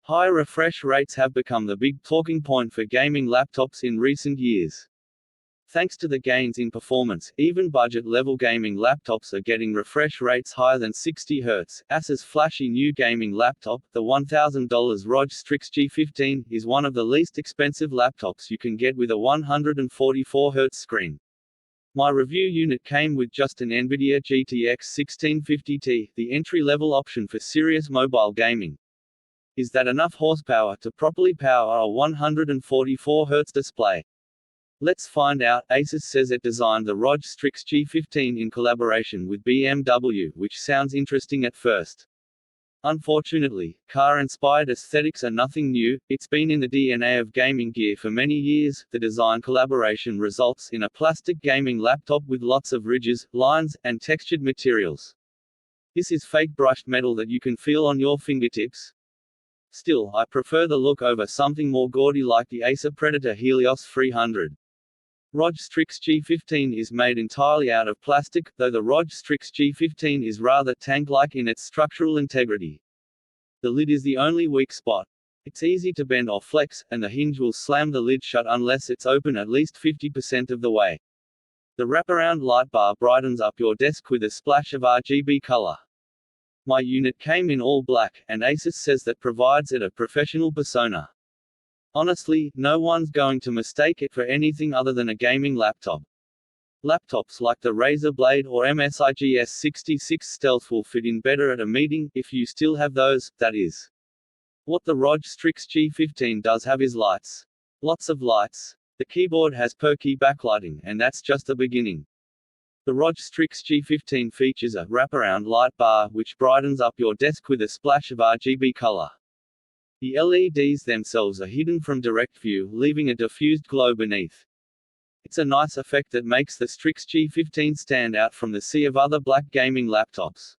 High refresh rates have become the big talking point for gaming laptops in recent years. Thanks to the gains in performance, even budget-level gaming laptops are getting refresh rates higher than 60 Hz. Acer's flashy new gaming laptop, the $1,000 ROG Strix G15, is one of the least expensive laptops you can get with a 144 Hz screen. My review unit came with just an Nvidia GTX 1650 Ti, the entry-level option for serious mobile gaming. Is that enough horsepower to properly power a 144 Hz display? Let's find out. Asus says it designed the ROG Strix G15 in collaboration with BMW, which sounds interesting at first. Unfortunately, car-inspired aesthetics are nothing new. It's been in the DNA of gaming gear for many years. The design collaboration results in a plastic gaming laptop with lots of ridges, lines, and textured materials. This is fake brushed metal that you can feel on your fingertips. Still, I prefer the look over something more gaudy like the Acer Predator Helios 300. ROG Strix G15 is made entirely out of plastic, though the ROG Strix G15 is rather tank-like in its structural integrity. The lid is the only weak spot. It's easy to bend or flex, and the hinge will slam the lid shut unless it's open at least 50% of the way. The wraparound light bar brightens up your desk with a splash of RGB color. My unit came in all black, and Asus says that provides it a professional persona. Honestly, no one's going to mistake it for anything other than a gaming laptop. Laptops like the Razer Blade or MSI GS66 Stealth will fit in better at a meeting, if you still have those, that is. What the ROG Strix G15 does have is lights. Lots of lights. The keyboard has per-key backlighting, and that's just the beginning. The ROG Strix G15 features a wraparound light bar which brightens up your desk with a splash of RGB color. The LEDs themselves are hidden from direct view, leaving a diffused glow beneath. It's a nice effect that makes the Strix G15 stand out from the sea of other black gaming laptops.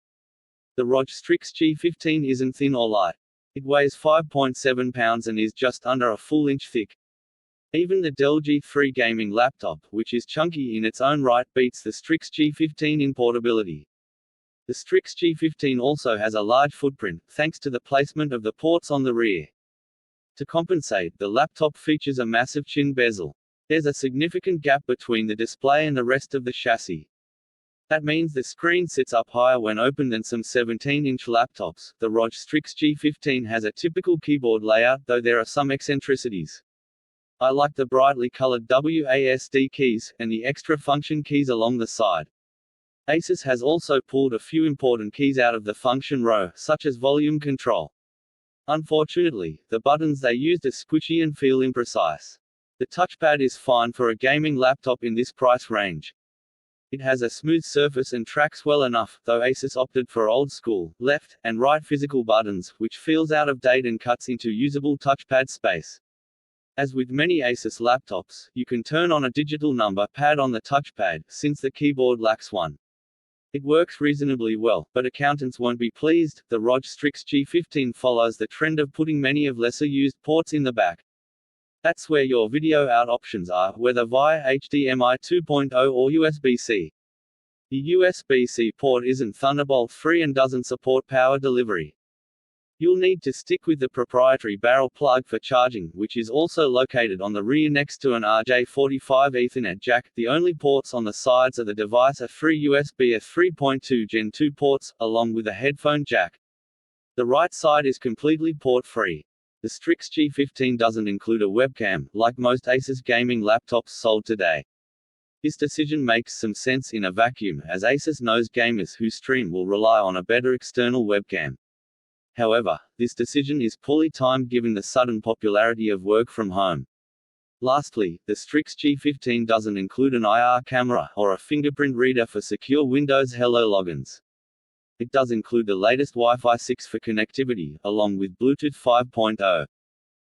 The ROG Strix G15 isn't thin or light. It weighs 5.7 pounds and is just under a full inch thick. Even the Dell G3 gaming laptop, which is chunky in its own right, beats the Strix G15 in portability. The Strix G15 also has a large footprint, thanks to the placement of the ports on the rear. To compensate, the laptop features a massive chin bezel. There's a significant gap between the display and the rest of the chassis. That means the screen sits up higher when open than some 17-inch laptops. The ROG Strix G15 has a typical keyboard layout, though there are some eccentricities. I like the brightly colored WASD keys, and the extra function keys along the side. Asus has also pulled a few important keys out of the function row, such as volume control. Unfortunately, the buttons they used are squishy and feel imprecise. The touchpad is fine for a gaming laptop in this price range. It has a smooth surface and tracks well enough, though Asus opted for old-school, left, and right physical buttons, which feels out of date and cuts into usable touchpad space. As with many Asus laptops, you can turn on a digital number pad on the touchpad, since the keyboard lacks one. It works reasonably well, but accountants won't be pleased. The ROG Strix G15 follows the trend of putting many of lesser-used ports in the back. That's where your video out options are, whether via HDMI 2.0 or USB-C. The USB-C port isn't Thunderbolt 3 and doesn't support power delivery. You'll need to stick with the proprietary barrel plug for charging, which is also located on the rear next to an RJ45 Ethernet jack. The only ports on the sides of the device are three USB 3.2 Gen 2 ports, along with a headphone jack. The right side is completely port-free. The Strix G15 doesn't include a webcam, like most Asus gaming laptops sold today. This decision makes some sense in a vacuum, as Asus knows gamers who stream will rely on a better external webcam. However, this decision is poorly timed given the sudden popularity of work from home. Lastly, the Strix G15 doesn't include an IR camera, or a fingerprint reader for secure Windows Hello logins. It does include the latest Wi-Fi 6 for connectivity, along with Bluetooth 5.0.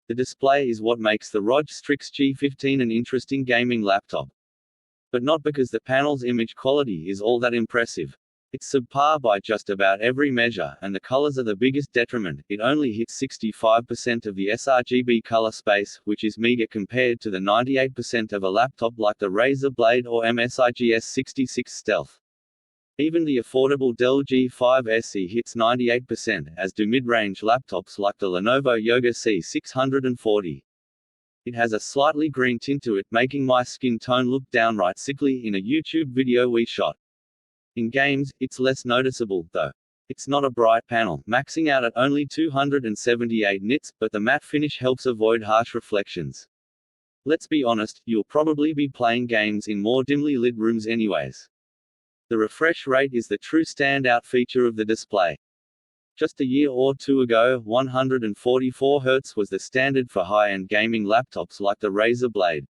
The display is what makes the ROG Strix G15 an interesting gaming laptop. But not because the panel's image quality is all that impressive. It's subpar by just about every measure, and the colors are the biggest detriment. It only hits 65% of the sRGB color space, which is meager compared to the 98% of a laptop like the Razer Blade or MSI GS66 Stealth. Even the affordable Dell G5 SE hits 98%, as do mid-range laptops like the Lenovo Yoga C640. It has a slightly green tint to it, making my skin tone look downright sickly in a YouTube video we shot. In games, it's less noticeable, though. It's not a bright panel, maxing out at only 278 nits, but the matte finish helps avoid harsh reflections. Let's be honest, you'll probably be playing games in more dimly lit rooms anyways. The refresh rate is the true standout feature of the display. Just a year or two ago, 144 Hz was the standard for high-end gaming laptops like the Razer Blade.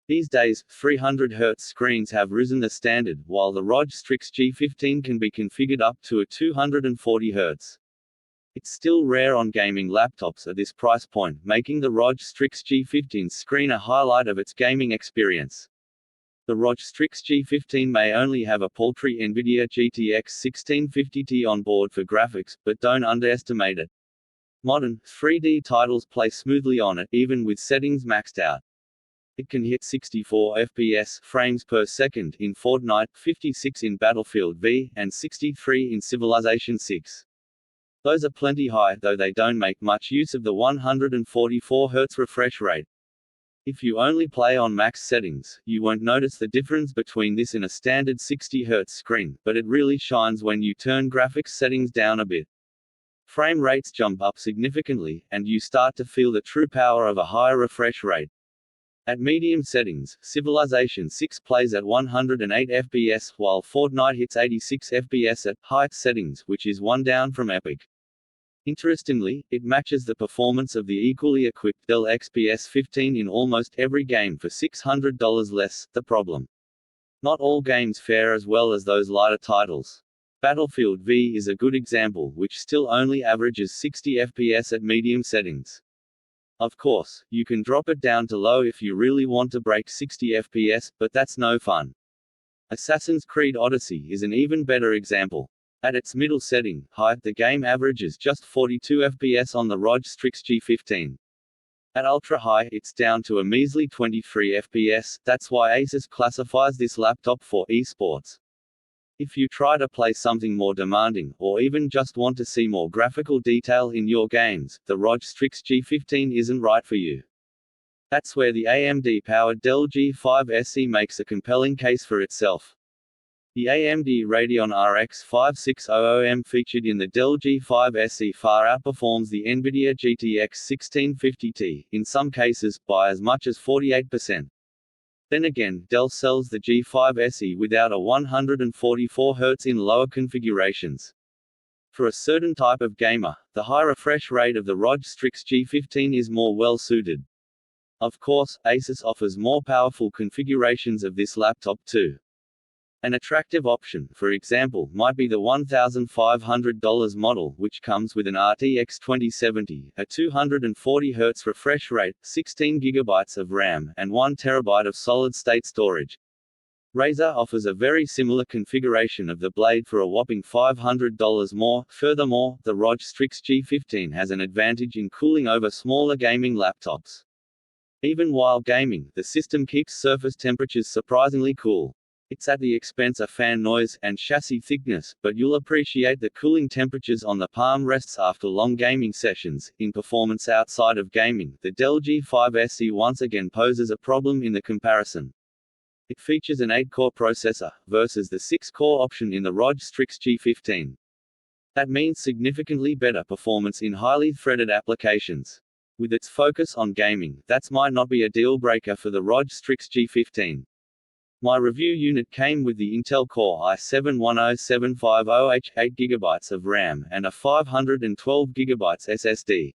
These days, 300 Hz screens have risen the standard, while the ROG Strix G15 can be configured up to a 240 Hz. It's still rare on gaming laptops at this price point, making the ROG Strix G15 screen a highlight of its gaming experience. The ROG Strix G15 may only have a paltry Nvidia GTX 1650Ti on board for graphics, but don't underestimate it. Modern, 3D titles play smoothly on it, even with settings maxed out. It can hit 64 FPS frames per second in Fortnite, 56 in Battlefield V, and 63 in Civilization VI. Those are plenty high, though they don't make much use of the 144 Hz refresh rate. If you only play on max settings, you won't notice the difference between this and a standard 60 Hz screen, but it really shines when you turn graphics settings down a bit. Frame rates jump up significantly, and you start to feel the true power of a higher refresh rate. At medium settings, Civilization VI plays at 108 FPS, while Fortnite hits 86 FPS at high settings, which is one down from Epic. Interestingly, it matches the performance of the equally equipped Dell XPS 15 in almost every game for $600 less. The problem: not all games fare as well as those lighter titles. Battlefield V is a good example, which still only averages 60 FPS at medium settings. Of course, you can drop it down to low if you really want to break 60 FPS, but that's no fun. Assassin's Creed Odyssey is an even better example. At its middle setting, high, the game averages just 42 FPS on the ROG Strix G15. At ultra-high, it's down to a measly 23 FPS, that's why Asus classifies this laptop for esports. If you try to play something more demanding, or even just want to see more graphical detail in your games, the ROG Strix G15 isn't right for you. That's where the AMD-powered Dell G5 SE makes a compelling case for itself. The AMD Radeon RX 5600M featured in the Dell G5 SE far outperforms the Nvidia GTX 1650Ti, in some cases, by as much as 48%. Then again, Dell sells the G5 SE without a 144 Hz in lower configurations. For a certain type of gamer, the high refresh rate of the ROG Strix G15 is more well-suited. Of course, Asus offers more powerful configurations of this laptop too. An attractive option, for example, might be the $1,500 model, which comes with an RTX 2070, a 240 Hz refresh rate, 16 GB of RAM, and 1 TB of solid-state storage. Razer offers a very similar configuration of the Blade for a whopping $500 more. Furthermore, the ROG Strix G15 has an advantage in cooling over smaller gaming laptops. Even while gaming, the system keeps surface temperatures surprisingly cool. It's at the expense of fan noise and chassis thickness, but you'll appreciate the cooling temperatures on the palm rests after long gaming sessions. In performance outside of gaming, the Dell G5 SE once again poses a problem in the comparison. It features an 8-core processor, versus the 6-core option in the ROG Strix G15. That means significantly better performance in highly threaded applications. With its focus on gaming, that might not be a deal-breaker for the ROG Strix G15. My review unit came with the Intel Core i7-10750H, 8GB of RAM, and a 512GB SSD.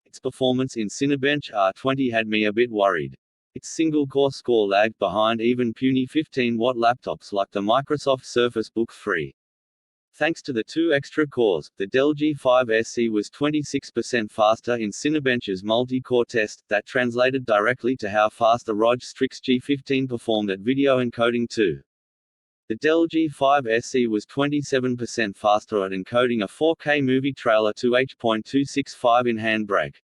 Its performance in Cinebench R20 had me a bit worried. Its single-core score lagged behind even puny 15-watt laptops like the Microsoft Surface Book 3. Thanks to the 2 extra cores, the Dell G5 SE was 26% faster in Cinebench's multi-core test, that translated directly to how fast the ROG Strix G15 performed at video encoding too. The Dell G5 SE was 27% faster at encoding a 4K movie trailer to H.265 in Handbrake.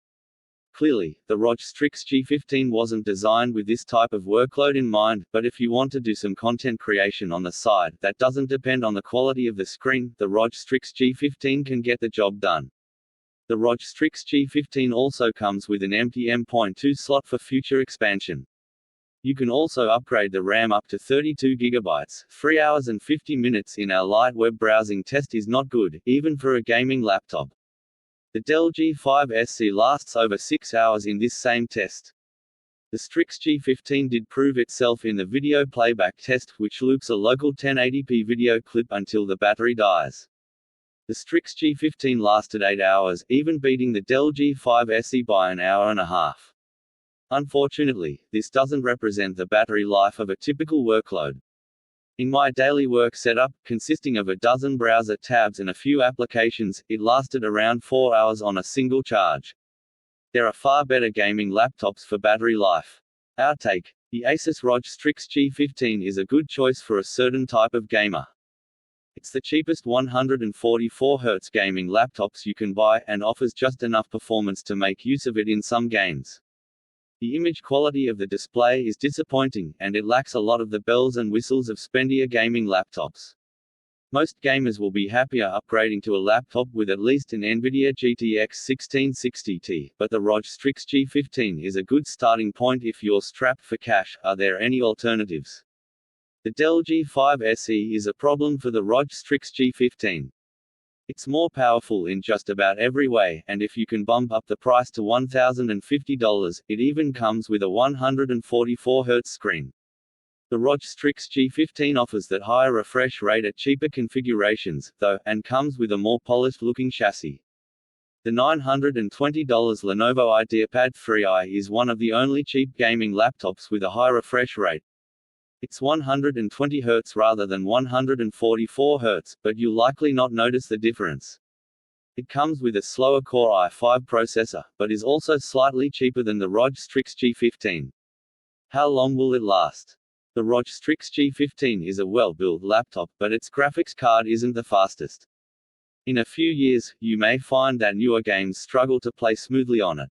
Clearly, the ROG Strix G15 wasn't designed with this type of workload in mind, but if you want to do some content creation on the side that doesn't depend on the quality of the screen, the ROG Strix G15 can get the job done. The ROG Strix G15 also comes with an empty M.2 slot for future expansion. You can also upgrade the RAM up to 32 GB. 3 hours and 50 minutes in our light web browsing test is not good, even for a gaming laptop. The Dell G5 lasts over 6 hours in this same test. The Strix G15 did prove itself in the video playback test, which loops a local 1080p video clip until the battery dies. The Strix G15 lasted 8 hours, even beating the Dell G5 by an hour and a half. Unfortunately, this doesn't represent the battery life of a typical workload. In my daily work setup, consisting of a dozen browser tabs and a few applications, it lasted around 4 hours on a single charge. There are far better gaming laptops for battery life. Our take: the Asus ROG Strix G15 is a good choice for a certain type of gamer. It's the cheapest 144Hz gaming laptops you can buy, and offers just enough performance to make use of it in some games. The image quality of the display is disappointing, and it lacks a lot of the bells and whistles of spendier gaming laptops. Most gamers will be happier upgrading to a laptop with at least an Nvidia GTX 1660 but the ROG Strix G15 is a good starting point if you're strapped for cash. Are there any alternatives? The Dell G5 is a problem for the ROG Strix G15. It's more powerful in just about every way, and if you can bump up the price to $1,050, it even comes with a 144Hz screen. The ROG Strix G15 offers that higher refresh rate at cheaper configurations, though, and comes with a more polished-looking chassis. The $920 Lenovo IdeaPad 3i is one of the only cheap gaming laptops with a high refresh rate. It's 120 Hz rather than 144 Hz, but you'll likely not notice the difference. It comes with a slower Core i5 processor, but is also slightly cheaper than the ROG Strix G15. How long will it last? The ROG Strix G15 is a well-built laptop, but its graphics card isn't the fastest. In a few years, you may find that newer games struggle to play smoothly on it.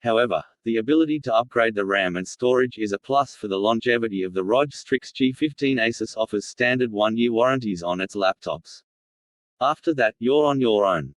However, the ability to upgrade the RAM and storage is a plus for the longevity of the ROG Strix G15. Asus offers standard 1-year warranties on its laptops. After that, you're on your own.